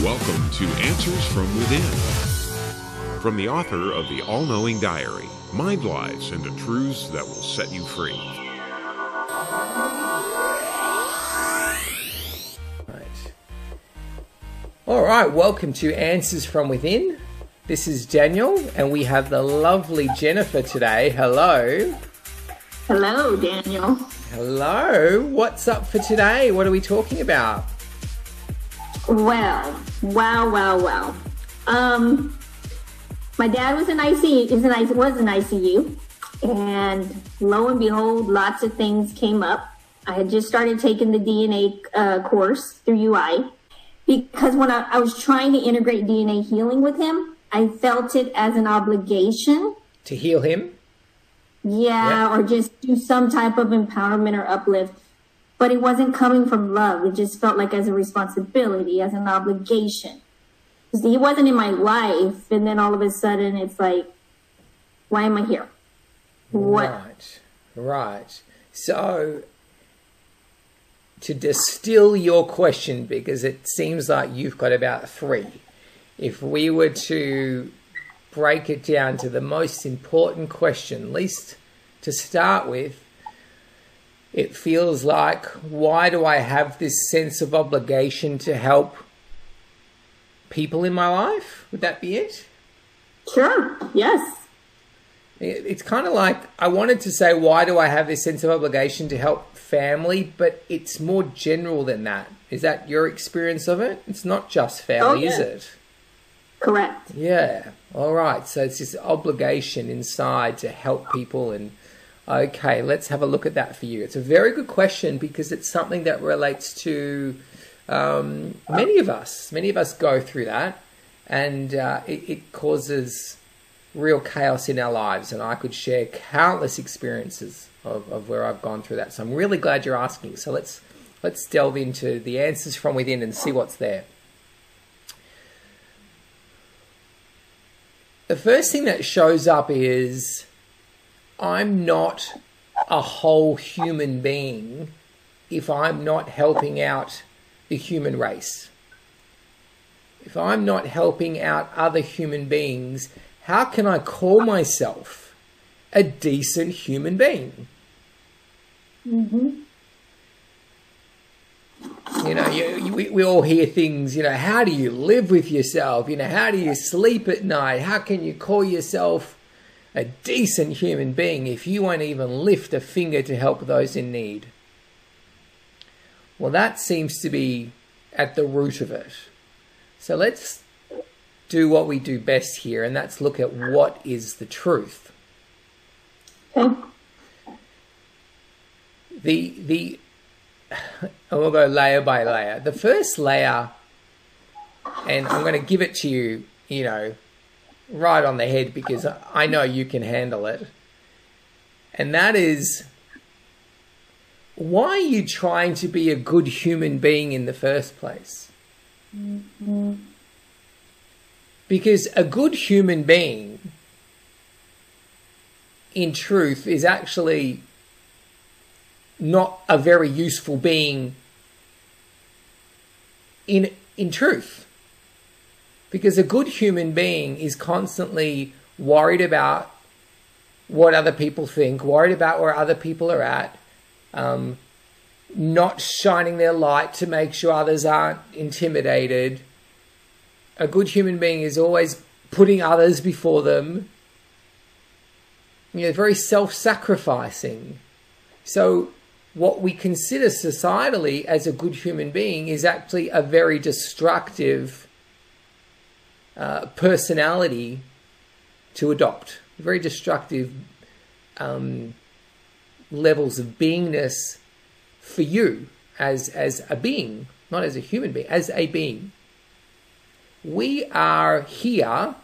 Welcome to Answers from Within. From the author of the All-Knowing Diary, Mind Lies into Truths that will set you free. All right, welcome to Answers from Within. This is Daniel, and we have the lovely Jennifer today. Hello. Hello, Daniel. Hello. What's up for today? What are we talking about? Well, wow. My dad was in ICU, was in ICU, and lo and behold, lots of things came up. I had just started taking the DNA course through UI, because when I was trying to integrate DNA healing with him, I felt it as an obligation. To heal him? Yeah, or just do some type of empowerment or uplift. But it wasn't coming from love. It just felt like as a responsibility, as an obligation. He wasn't in my life, and then all of a sudden it's like, why am I here? What? Right. So, to distill your question, because it seems like you've got about three, if we were to break it down to the most important question, at least to start with, it feels like, why do I have this sense of obligation to help people in my life? Would that be it? Sure, yes. It's kind of like, I wanted to say, why do I have this sense of obligation to help family? But it's more general than that. Is that your experience of it? It's not just family, is it? Correct. Yeah. All right. So it's this obligation inside to help people. And okay, let's have a look at that for you. It's a very good question because it's something that relates to many of us. Many of us go through that, and it causes real chaos in our lives. And I could share countless experiences of where I've gone through that. So I'm really glad you're asking. So let's delve into the answers from within and see what's there. The first thing that shows up is, I'm not a whole human being if I'm not helping out the human race. If I'm not helping out other human beings, how can I call myself a decent human being? Mm-hmm. You know, we all hear things, you know, how do you live with yourself? You know, how do you sleep at night? How can you call yourself a decent human being if you won't even lift a finger to help those in need? Well, that seems to be at the root of it. So let's do what we do best here, and that's look at what is the truth. Okay. And we'll go layer by layer. The first layer, and I'm going to give it to you, you know, right on the head because I know you can handle it. And that is, why are you trying to be a good human being in the first place? Mm-hmm. Because a good human being, in truth, is actually not a very useful being in truth. Because a good human being is constantly worried about what other people think, worried about where other people are at, not shining their light to make sure others aren't intimidated. A good human being is always putting others before them. You know, very self-sacrificing. So what we consider societally as a good human being is actually a very destructive personality to adopt. Very destructive levels of beingness for you as a being, not as a human being, as a being. We are here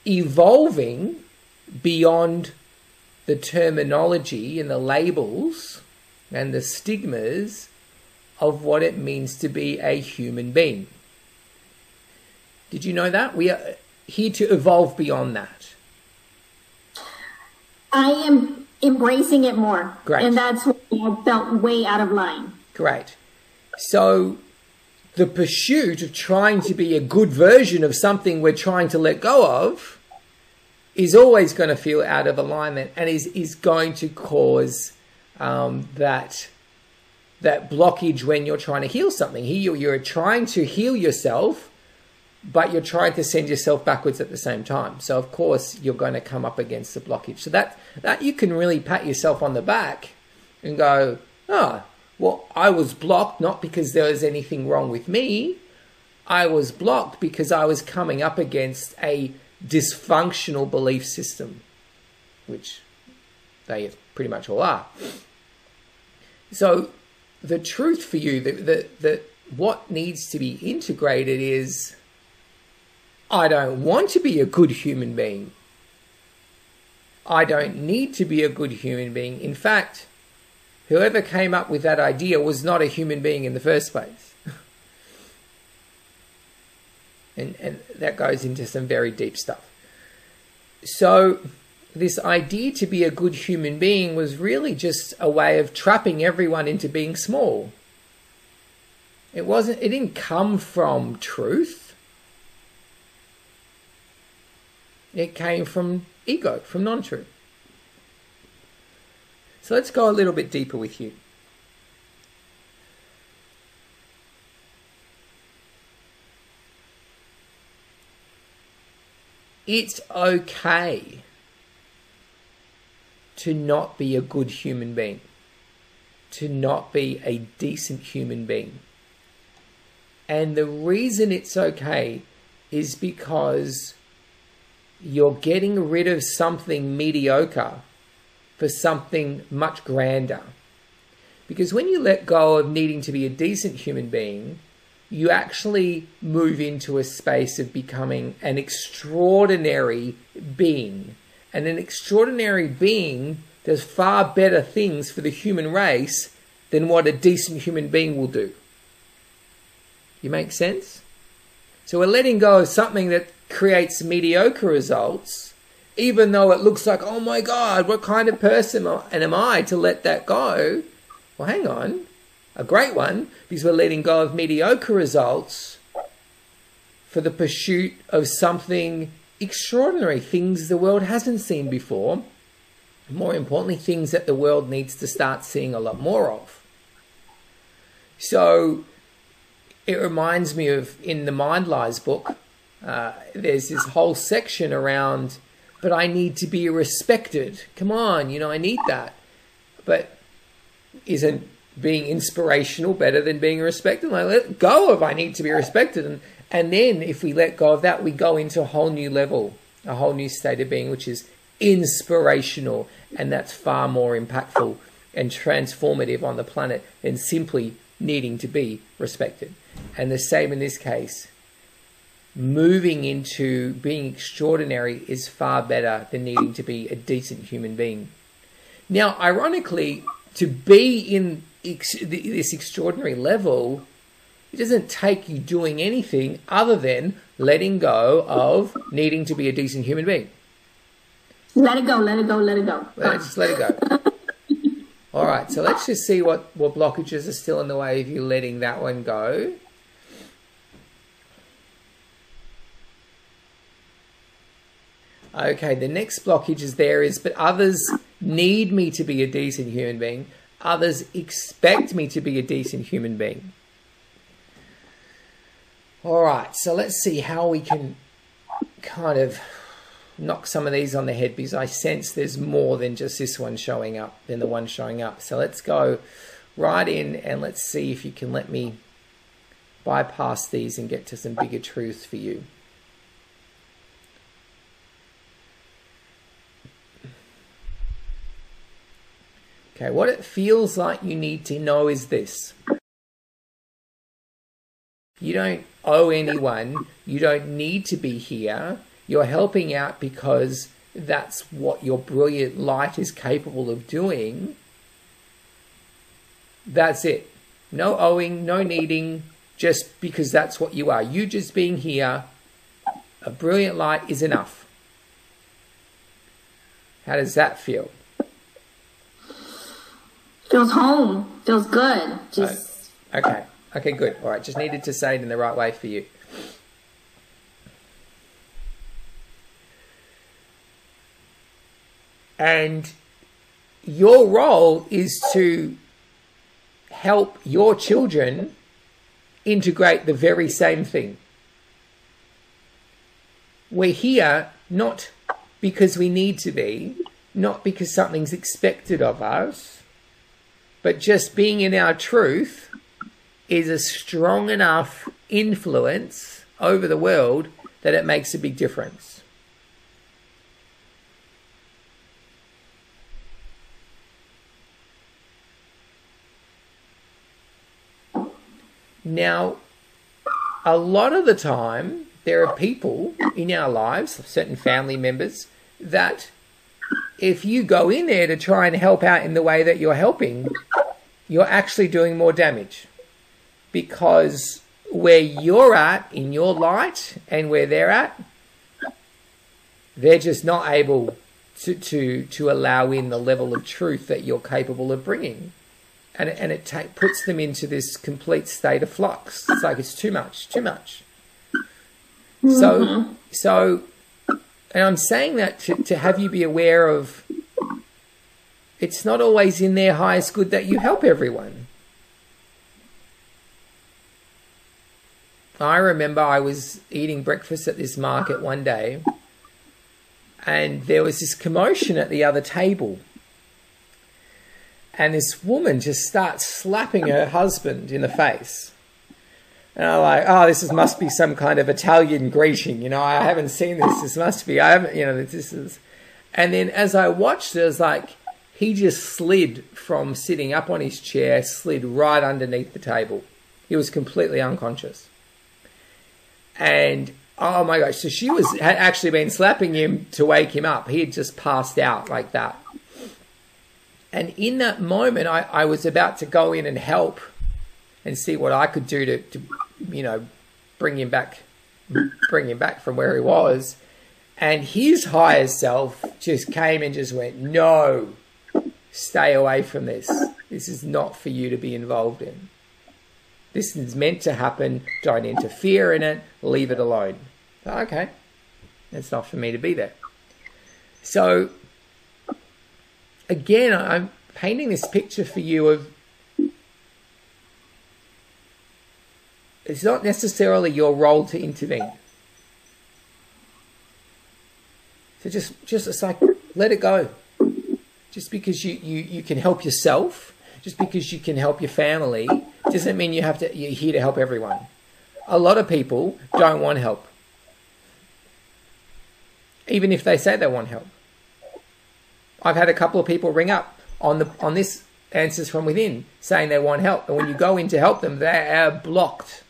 evolving beyond the terminology and the labels and the stigmas of what it means to be a human being. Did you know that? We are here to evolve beyond that. I am embracing it more. Great. And that's why I felt way out of line. Great. So the pursuit of trying to be a good version of something we're trying to let go of is always going to feel out of alignment, and is going to cause that blockage when you're trying to heal something. Here you're trying to heal yourself, but you're trying to send yourself backwards at the same time. So of course you're going to come up against the blockage. So that you can really pat yourself on the back and go, oh, well, I was blocked not because there was anything wrong with me. I was blocked because I was coming up against a dysfunctional belief system, which they pretty much all are. So the truth for you, that what needs to be integrated is, I don't want to be a good human being. I don't need to be a good human being. In fact, whoever came up with that idea was not a human being in the first place. And that goes into some very deep stuff. So this idea to be a good human being was really just a way of trapping everyone into being small. It didn't come from truth. It came from ego, from non-truth. So let's go a little bit deeper with you. It's okay to not be a good human being, to not be a decent human being. And the reason it's okay is because you're getting rid of something mediocre for something much grander. Because when you let go of needing to be a decent human being, you actually move into a space of becoming an extraordinary being. And an extraordinary being does far better things for the human race than what a decent human being will do. You make sense? So we're letting go of something that creates mediocre results, even though it looks like, oh my God, what kind of person am I to let that go? Well, hang on. A great one, because we're letting go of mediocre results for the pursuit of something extraordinary, things the world hasn't seen before. More importantly, things that the world needs to start seeing a lot more of. So it reminds me of, in the Mind Lies book, there's this whole section around, but I need to be respected. Come on, I need that. But isn't being inspirational better than being respected? Like, let go of I need to be respected. And then if we let go of that, we go into a whole new level, a whole new state of being, which is inspirational. And that's far more impactful and transformative on the planet than simply needing to be respected. And the same in this case. Moving into being extraordinary is far better than needing to be a decent human being. Now, ironically, to be in this extraordinary level, it doesn't take you doing anything other than letting go of needing to be a decent human being. Let it go, let it go, let it go. Let's just let it go. All right, so let's just see what blockages are still in the way of you letting that one go. Okay, the next blockage is but others need me to be a decent human being. Others expect me to be a decent human being. All right, so let's see how we can kind of knock some of these on the head, because I sense there's more than just this one showing up, than the one showing up. So let's go right in and let's see if you can let me bypass these and get to some bigger truths for you. Okay, what it feels like you need to know is this. You don't owe anyone. You don't need to be here. You're helping out because that's what your brilliant light is capable of doing. That's it. No owing, no needing, just because that's what you are. You just being here, a brilliant light is enough. How does that feel? Feels home. Feels good. Just okay. Okay, good. All right, just needed to say it in the right way for you. And your role is to help your children integrate the very same thing. We're here not because we need to be, not because something's expected of us, but just being in our truth is a strong enough influence over the world that it makes a big difference. Now, a lot of the time, there are people in our lives, certain family members, that if you go in there to try and help out in the way that you're helping, you're actually doing more damage. Because where you're at in your light and where they're at, they're just not able to allow in the level of truth that you're capable of bringing. And it puts them into this complete state of flux. It's like it's too much. Mm-hmm. So, and I'm saying that to have you be aware of, it's not always in their highest good that you help everyone. I remember I was eating breakfast at this market one day, and there was this commotion at the other table. And this woman just starts slapping her husband in the face. And I'm like, oh, must be some kind of Italian greeting. You know, I haven't seen this. This must be, I haven't, you know, this is. And then as I watched it, it was like, he just slid from sitting up on his chair, slid right underneath the table. He was completely unconscious. And, oh my gosh, so she had actually been slapping him to wake him up. He had just passed out like that. And in that moment, I was about to go in and help and see what I could do to you know, bring him back from where he was. And his higher self just came and just went, no, stay away from this. This is not for you to be involved in. This is meant to happen. Don't interfere in it. Leave it alone. Okay, it's not for me to be there. So, again, I'm painting this picture for you of, it's not necessarily your role to intervene. So just it's like, let it go. Just because you can help yourself, just because you can help your family, doesn't mean you're here to help everyone. A lot of people don't want help. Even if they say they want help. I've had a couple of people ring up on this Answers from Within saying they want help. And when you go in to help them, they are blocked.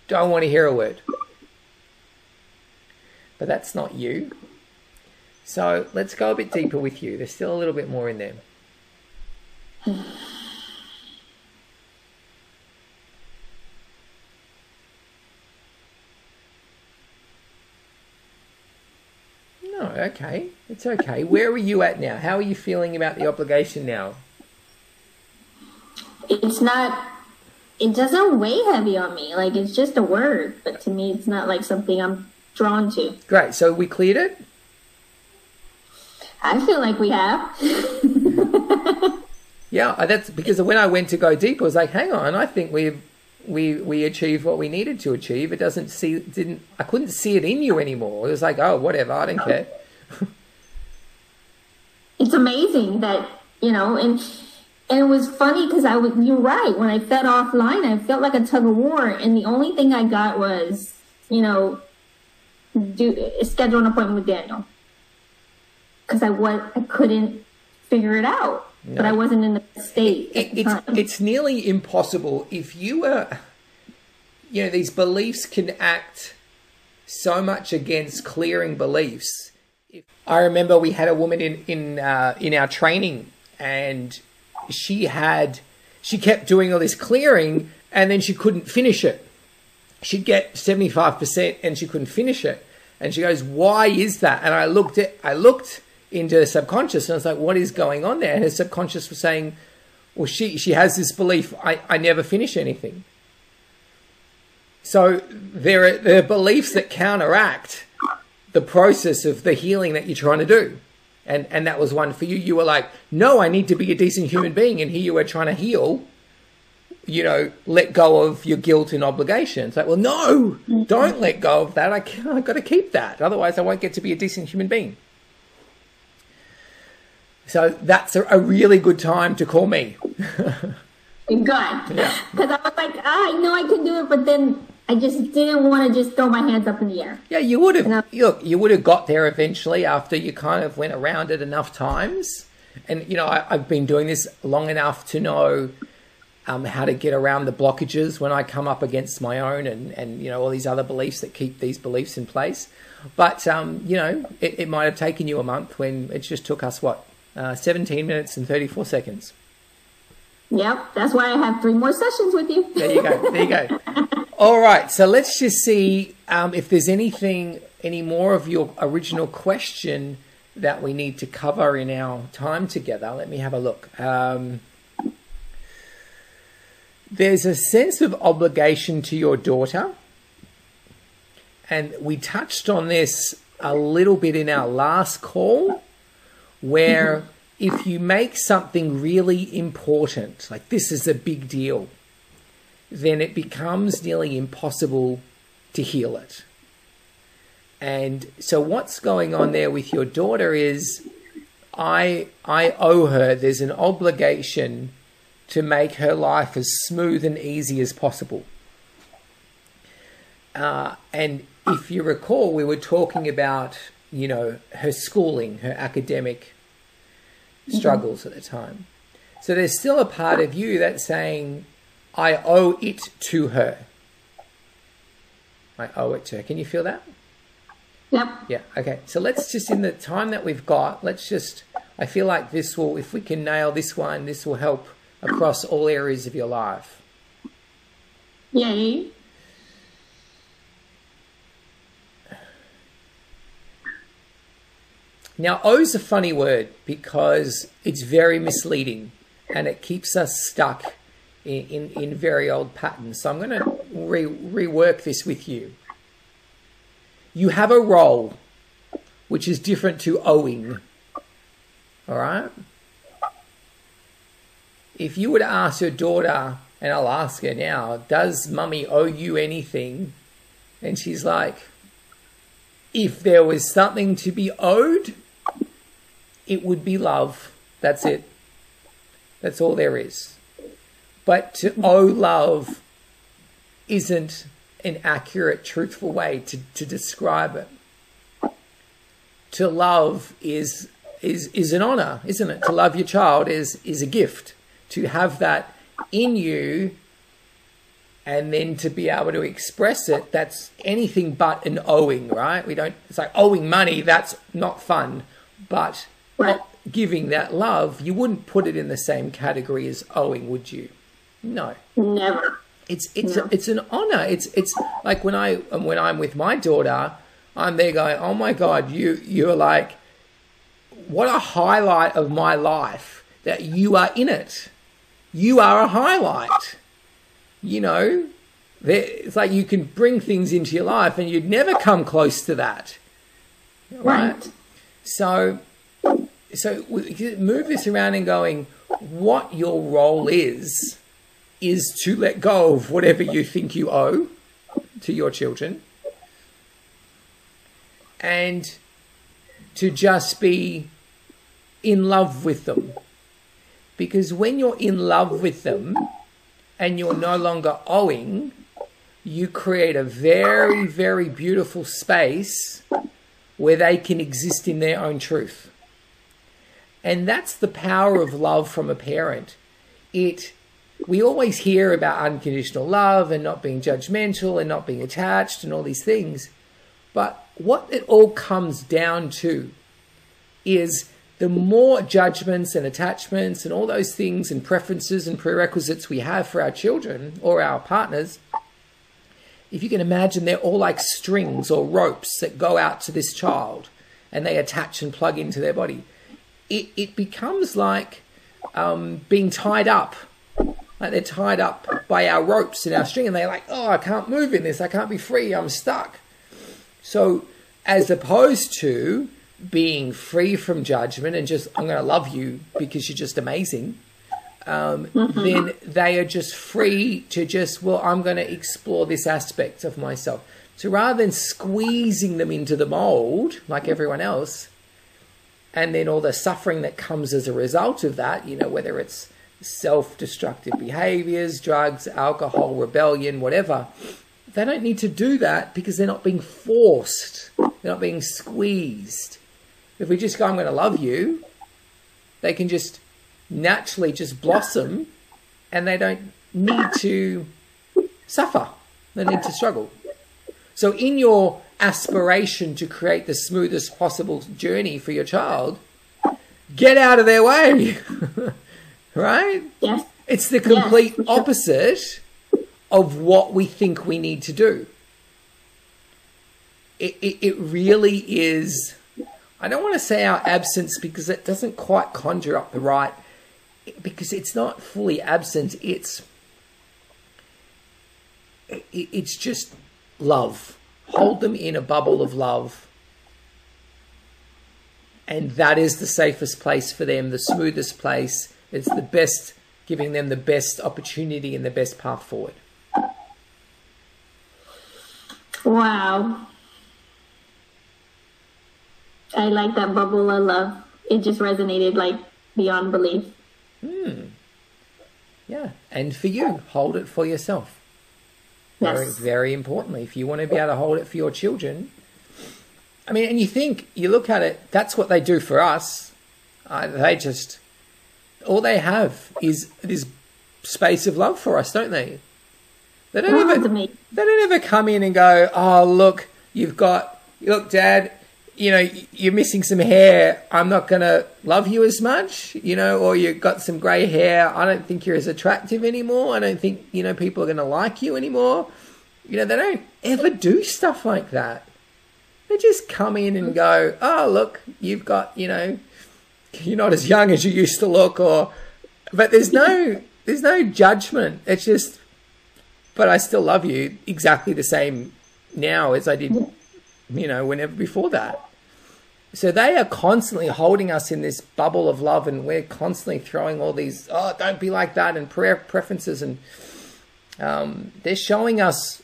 Don't want to hear a word. But that's not you. So let's go a bit deeper with you. There's still a little bit more in there. No, okay. It's okay. Where are you at now? How are you feeling about the obligation now? It doesn't weigh heavy on me. Like, it's just a word. But to me, it's not like something I'm drawn to. Great. So we cleared it? I feel like we have. Yeah, that's because when I went to go deep, I was like, hang on, I think we achieved what we needed to achieve. I couldn't see it in you anymore. It was like, oh, whatever, I don't care. It's amazing that, you know, and it was funny because you're right. When I fed offline, I felt like a tug of war. And the only thing I got was, you know, schedule an appointment with Daniel. Because I couldn't figure it out. No. But I wasn't in the state at the time. It's nearly impossible. If you are, you know, these beliefs can act so much against clearing beliefs. I remember we had a woman in our training, and she kept doing all this clearing, and then she couldn't finish it. She'd get 75% and she couldn't finish it. And she goes, why is that? And I looked into her subconscious, and I was like, what is going on there? And her subconscious was saying, well, she has this belief, I never finish anything. So there are beliefs that counteract the process of the healing that you're trying to do. And that was one for you. You were like, no, I need to be a decent human being. And here you were trying to heal, let go of your guilt and obligation. It's like, well, no, don't let go of that. I've got to keep that. Otherwise, I won't get to be a decent human being. So that's a really good time to call me. Good. Yeah. Because I was like, I know I can do it, but then I just didn't want to just throw my hands up in the air. Yeah, you would have. Look, you would have got there eventually after you kind of went around it enough times. And, I've been doing this long enough to know how to get around the blockages when I come up against my own and all these other beliefs that keep these beliefs in place. But, it might have taken you a month when it just took us, 17 minutes and 34 seconds. Yep, that's why I have 3 more sessions with you. There you go. All right, so let's just see if there's any more of your original question that we need to cover in our time together. Let me have a look. There's a sense of obligation to your daughter. And we touched on this a little bit in our last call, where if you make something really important, like this is a big deal, then it becomes nearly impossible to heal it. And so what's going on there with your daughter is I owe her, there's an obligation to make her life as smooth and easy as possible. And if you recall, we were talking about, her schooling, her academic struggles at the time. So there's still a part of you that's saying, I owe it to her. I owe it to her. Can you feel that? Yep. Yeah. Okay. So let's just, in the time that we've got, I feel like this will, if we can nail this one, this will help across all areas of your life. Yay. Now, O's a funny word because it's very misleading and it keeps us stuck in very old patterns. So I'm going to rework this with you. You have a role which is different to owing. All right? If you were to ask your daughter, and I'll ask her now, does mummy owe you anything? And she's like, if there was something to be owed, it would be love. That's it. That's all there is. But to owe love isn't an accurate, truthful way to describe it. To love is an honor, isn't it? To love your child is a gift. To have that in you and then to be able to express it, that's anything but an owing, right? It's like owing money, that's not fun. But giving that love, you wouldn't put it in the same category as owing, would you? No. Never. It's an honor. It's like when I'm with my daughter, I'm there going, oh my God, you're like, what a highlight of my life that you are in it. You are a highlight. It's like you can bring things into your life and you'd never come close to that. Right? So move this around and going, what your role is to let go of whatever you think you owe to your children and to just be in love with them. Because when you're in love with them and you're no longer owing, you create a very, very beautiful space where they can exist in their own truth. And that's the power of love from a parent. We always hear about unconditional love and not being judgmental and not being attached and all these things. But what it all comes down to is the more judgments and attachments and all those things and preferences and prerequisites we have for our children or our partners, if you can imagine, they're all like strings or ropes that go out to this child and they attach and plug into their body. It becomes like being tied up Like they're tied up by our ropes and our string, and they're like, oh, I can't move in this. I can't be free. I'm stuck. So as opposed to being free from judgment and just, I'm going to love you because you're just amazing, then they are just free to just, well, I'm going to explore this aspect of myself. So rather than squeezing them into the mold like everyone else, and then all the suffering that comes as a result of that, you know, whether it's self-destructive behaviors, drugs, alcohol, rebellion, whatever, they don't need to do that because they're not being forced. They're not being squeezed. If we just go, I'm going to love you, they can just naturally just blossom, and they don't need to suffer. They need to struggle. So in your aspiration to create the smoothest possible journey for your child, get out of their way. Right? Yes. It's the complete opposite of what we think we need to do. It really is, I don't want to say our absence because it doesn't quite conjure up the right, because it's not fully absent, it's just love. Hold them in a bubble of love. And that is the safest place for them, the smoothest place. It's the best, giving them the best opportunity and the best path forward. Wow. I like that bubble of love. It just resonated like beyond belief. Yeah. And for you, hold it for yourself. Yes. Very, very importantly, if you want to be able to hold it for your children. I mean, and you look at it, that's what they do for us. They just, all they have is this space of love for us, don't they? They don't ever come in and go, oh, look, Dad, you know, you're missing some hair. I'm not going to love you as much, you know, or you've got some grey hair. I don't think you're as attractive anymore. I don't think, you know, people are going to like you anymore. You know, they don't ever do stuff like that. They just come in and go, oh, look, you've got, you know, you're not as young as you used to look, but there's no judgment. It's just, but I still love you exactly the same now as I did, you know, whenever before that. So they are constantly holding us in this bubble of love, and we're constantly throwing all these, oh, don't be like that, and preferences, and they're showing us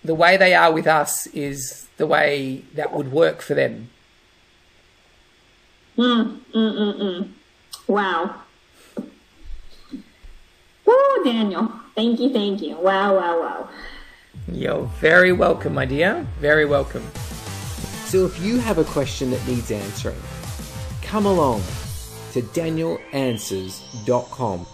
the way they are with us is the way that would work for them. Wow. Woo, Daniel. Thank you. Wow. You're very welcome, my dear. Very welcome. So if you have a question that needs answering, come along to danielanswers.com